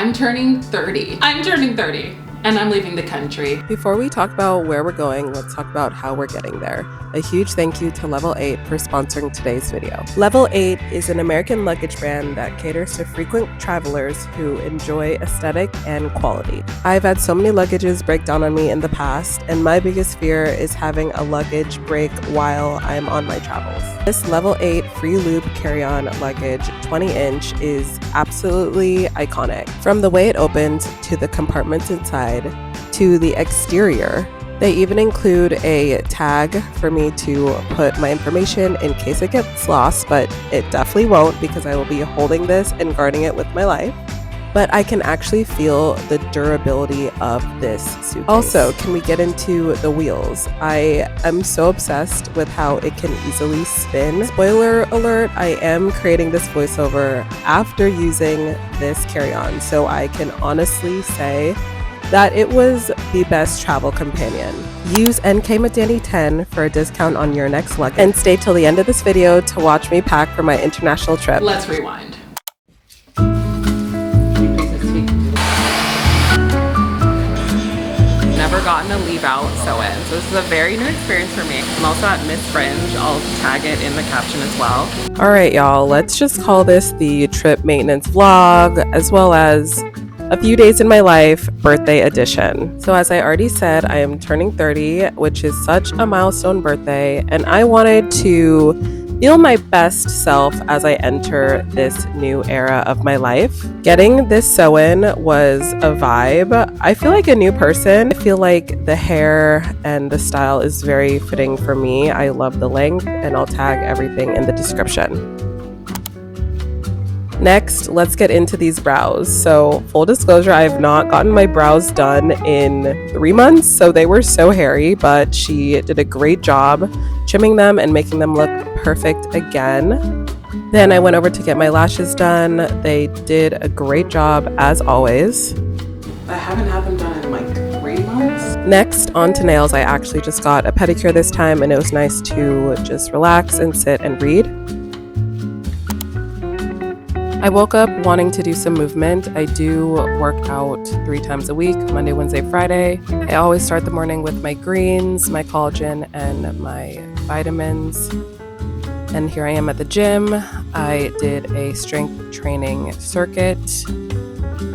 I'm turning 30. I'm turning 30. And I'm leaving the country. Before we talk about where we're going, let's talk about how we're getting there. A huge thank you to Level 8 for sponsoring today's video. Level 8 is an American luggage brand that caters to frequent travelers who enjoy aesthetic and quality. I've had so many luggages break down on me in the past, and my biggest fear is having a luggage break while I'm on my travels. This Level 8 free loop carry-on luggage 20-inch is absolutely iconic. From the way it opens to the compartments inside, to the exterior. They even include a tag for me to put my information in case it gets lost, but it definitely won't because I will be holding this and guarding it with my life. But I can actually feel the durability of this suitcase. Also, can we get into the wheels? I am so obsessed with how it can easily spin. Spoiler alert, I am creating this voiceover after using this carry-on, so I can honestly say that it was the best travel companion. Use NKMcDanny10 for a discount on your next luggage. And stay till the end of this video to watch me pack for my international trip. Let's rewind. Never gotten a leave out sew-in, so this is a very new experience for me. I'm also at Miss Fringe. I'll tag it in the caption as well. All right, y'all, let's just call this the trip maintenance vlog, as well as a few days in my life birthday edition. So as I already said, I am turning 30, which is such a milestone birthday, and I wanted to feel my best self as I enter this new era of my life. Getting this sew-in was a vibe. I feel like a new person. I feel like the hair and the style is very fitting for me. I love the length, and I'll tag everything in the description. Next, let's get into these brows. So full disclosure, I have not gotten my brows done in 3 months, so they were so hairy, but she did a great job trimming them and making them look perfect again. Then I went over to get my lashes done. They did a great job as always. I haven't had them done in like 3 months. Next, on to nails. I actually just got a pedicure this time, and it was nice to just relax and sit and read. I woke up wanting to do some movement. I do work out 3 times a week, Monday, Wednesday, Friday. I always start the morning with my greens, my collagen, and my vitamins. And here I am at the gym. I did a strength training circuit,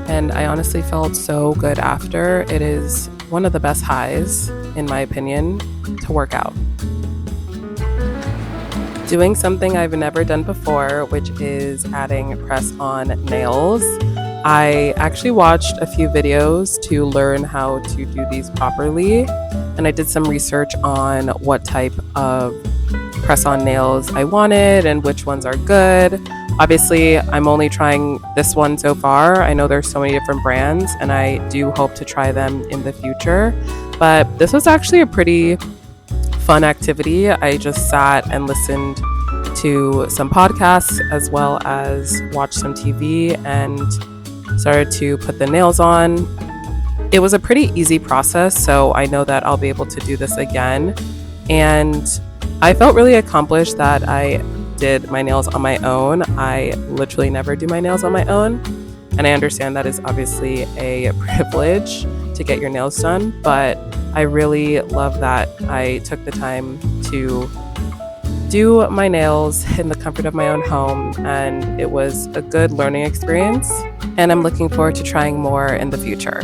and I honestly felt so good after. It is one of the best highs, in my opinion, to work out. Doing something I've never done before, which is adding press-on nails. I actually watched a few videos to learn how to do these properly, and I did some research on what type of press-on nails I wanted and which ones are good. Obviously, I'm only trying this one so far. I know there's so many different brands, and I do hope to try them in the future, but this was actually a pretty fun activity. I just sat and listened to some podcasts as well as watched some TV and started to put the nails on. It was a pretty easy process, so I know that I'll be able to do this again. And I felt really accomplished that I did my nails on my own. I literally never do my nails on my own, and I understand that is obviously a privilege to get your nails done, but I really love that I took the time to do my nails in the comfort of my own home, and it was a good learning experience, and I'm looking forward to trying more in the future.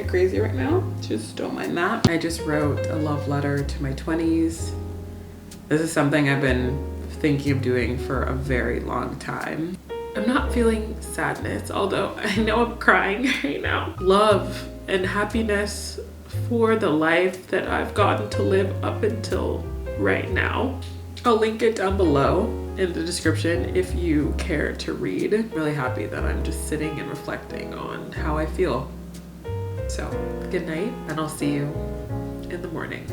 Crazy right now, just don't mind that. I just wrote a love letter to my 20s. This is something I've been thinking of doing for a very long time. I'm not feeling sadness, although I know I'm crying right now. Love and happiness for the life that I've gotten to live up until right now. I'll link it down below in the description if you care to read. I'm really happy that I'm just sitting and reflecting on how I feel. So, good night, and I'll see you in the morning.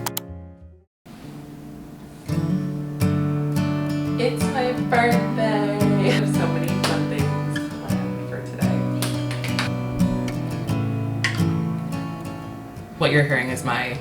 It's my birthday! I have so many fun things planned for today. What you're hearing is my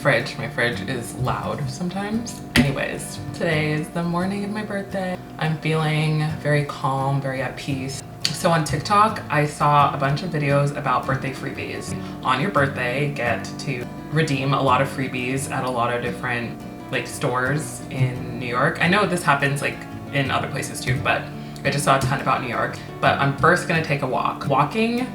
fridge. My fridge is loud sometimes. Anyways, today is the morning of my birthday. I'm feeling very calm, very at peace. So on TikTok, I saw a bunch of videos about birthday freebies. On your birthday, get to redeem a lot of freebies at a lot of different like stores in New York. I know this happens like in other places too, but I just saw a ton about New York. But I'm first gonna take a walk. Walking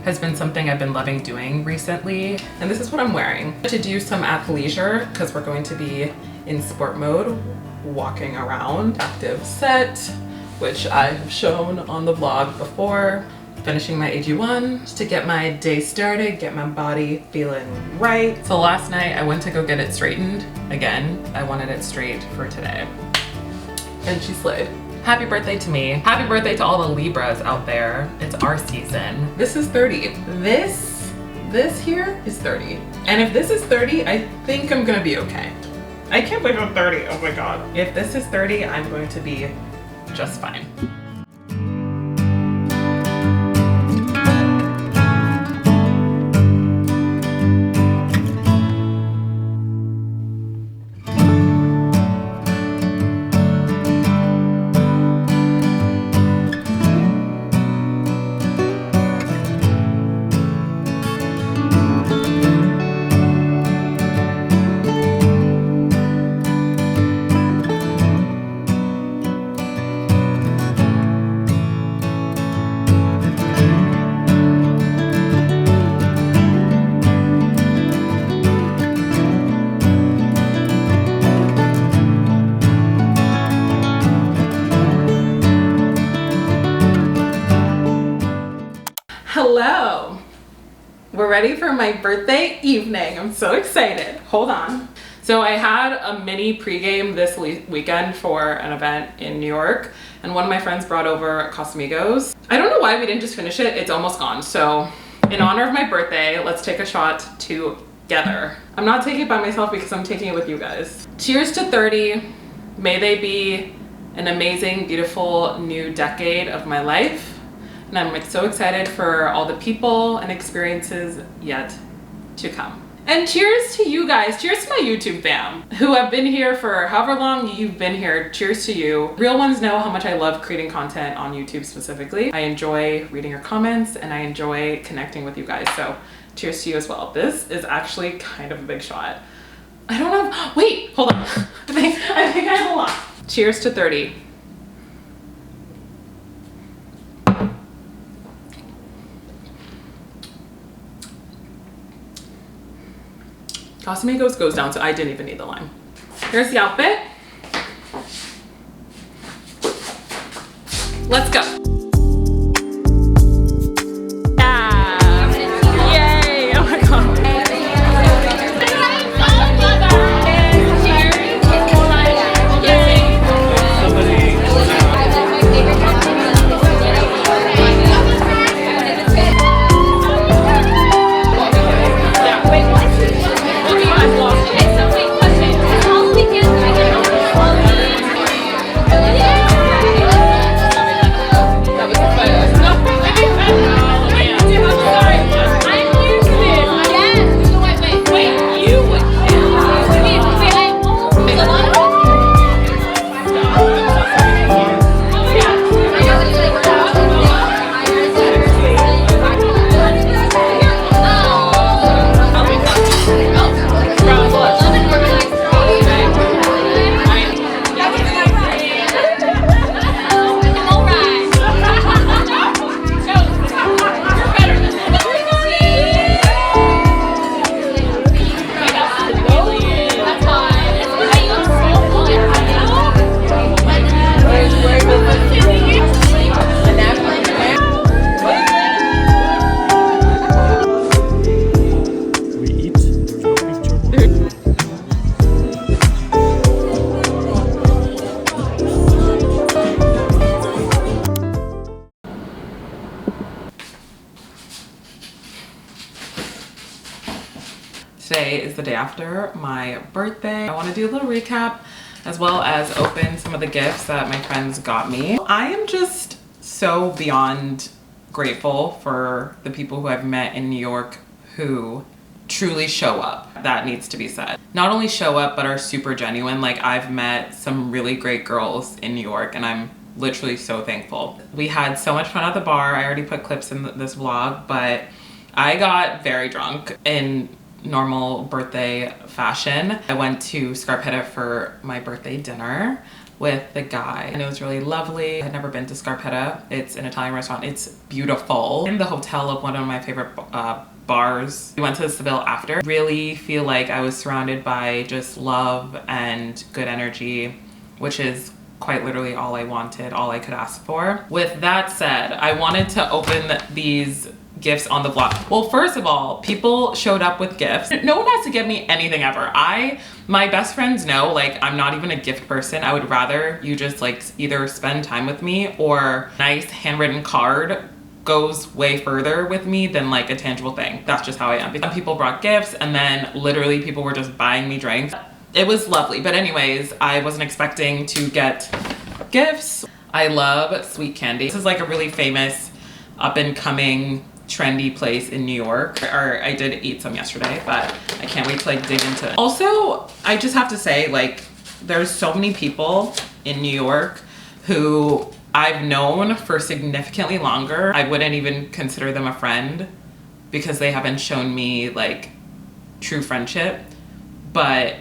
has been something I've been loving doing recently. And this is what I'm wearing. To do some athleisure, because we're going to be in sport mode, walking around. Active set, which I have shown on the vlog before. Finishing my AG1 to get my day started, get my body feeling right. So last night I went to go get it straightened. Again, I wanted it straight for today. And she slayed. Happy birthday to me. Happy birthday to all the Libras out there. It's our season. This is 30. This here is 30. And if this is 30, I think I'm gonna be okay. I can't believe I'm 30, oh my God. If this is 30, I'm going to be just fine. Hello, we're ready for my birthday evening. I'm so excited. Hold on. So I had a mini pregame this weekend for an event in New York, and one of my friends brought over Casamigos. I don't know why we didn't just finish it. It's almost gone. So in honor of my birthday, let's take a shot together. I'm not taking it by myself because I'm taking it with you guys. Cheers to 30. May they be an amazing, beautiful new decade of my life. And I'm so excited for all the people and experiences yet to come. And cheers to you guys. Cheers to my YouTube fam who have been here for however long you've been here. Cheers to you. Real ones know how much I love creating content on YouTube specifically. I enjoy reading your comments and I enjoy connecting with you guys. So cheers to you as well. This is actually kind of a big shot. I don't know. Wait, hold on. I think I have a lot. Cheers to 30. Casamigos goes down, so I didn't even need the lime. Here's the outfit. Let's go. Yeah. Yay. Oh my God. Today is the day after my birthday. I want to do a little recap as well as open some of the gifts that my friends got me. I am just so beyond grateful for the people who I've met in New York who truly show up. That needs to be said. Not only show up, but are super genuine. Like, I've met some really great girls in New York, and I'm literally so thankful. We had so much fun at the bar. I already put clips in this vlog, but I got very drunk in normal birthday fashion. I went to Scarpetta for my birthday dinner with the guy, and it was really lovely. I had never been to Scarpetta. It's an Italian restaurant. It's beautiful. In the hotel of one of my favorite bars. We went to the Seville after. Really feel like I was surrounded by just love and good energy, which is quite literally all I wanted, all I could ask for. With that said, I wanted to open these gifts on the vlog. Well, first of all, people showed up with gifts. No one has to give me anything ever. My best friends know, like, I'm not even a gift person. I would rather you just like either spend time with me, or nice handwritten card goes way further with me than like a tangible thing. That's just how I am. Some people brought gifts, and then literally people were just buying me drinks. It was lovely. But anyways, I wasn't expecting to get gifts. I love sweet candy. This is like a really famous up and coming trendy place in New York. Or I did eat some yesterday, but I can't wait to like dig into it. Also, I just have to say, like, there's so many people in New York who I've known for significantly longer. I wouldn't even consider them a friend because they haven't shown me like true friendship. But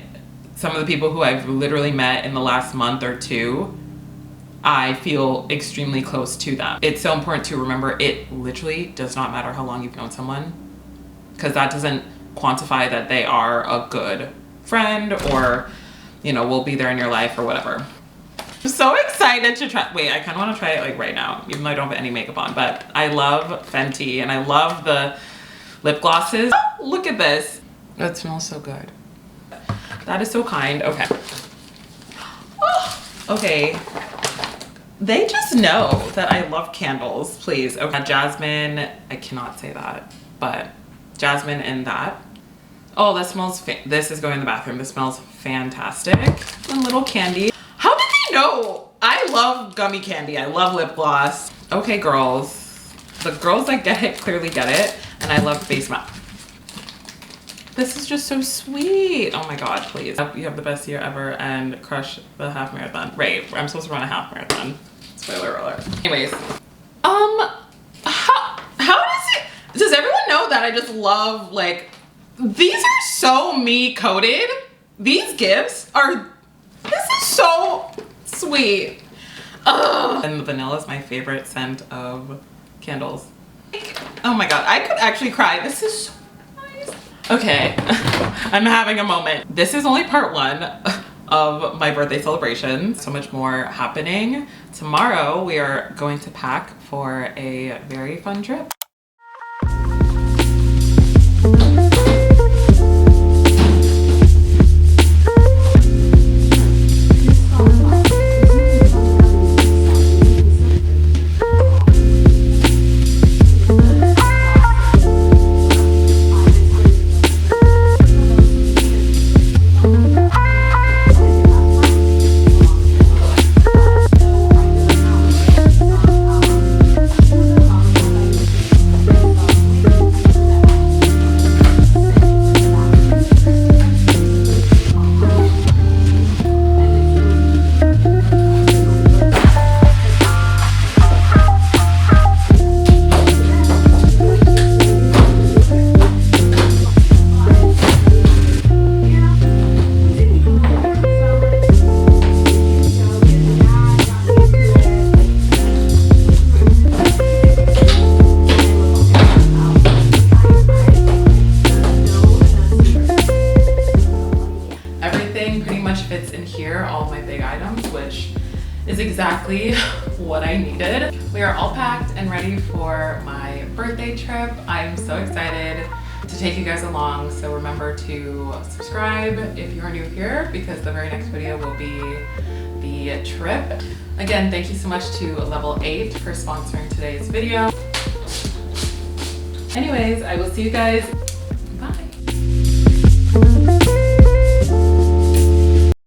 some of the people who I've literally met in the last month or two, I feel extremely close to them. It's so important to remember it literally does not matter how long you've known someone, because that doesn't quantify that they are a good friend or, you know, will be there in your life or whatever. I'm so excited to try. Wait, I kind of want to try it like right now, even though I don't have any makeup on, but I love Fenty and I love the lip glosses. Oh, look at this. That smells so good. That is so kind. Okay. Oh, okay. They just know that I love candles, please. Okay, jasmine, I cannot say that, but jasmine and that. Oh, that smells, this is going in the bathroom. This smells fantastic. And little candy. How did they know? I love gummy candy. I love lip gloss. Okay, girls. The girls that get it clearly get it. And I love face mask. This is just so sweet. Oh my God, please. You have the best year ever and crush the half marathon. Right, I'm supposed to run a half marathon. Spoiler alert. Anyways, does everyone know that I just love, like, these are so me coded. These gifts are, this is so sweet. Ugh. And vanilla is my favorite scent of candles. Oh my God, I could actually cry. This is so nice. Okay, I'm having a moment. This is only part one of my birthday celebration. So much more happening. Tomorrow we are going to pack for a very fun trip. Is exactly what I needed. We are all packed and ready for my birthday trip. I'm so excited to take you guys along. So remember to subscribe if you are new here, because the very next video will be the trip. Again, thank you so much to Level 8 for sponsoring today's video. Anyways, I will see you guys. Bye.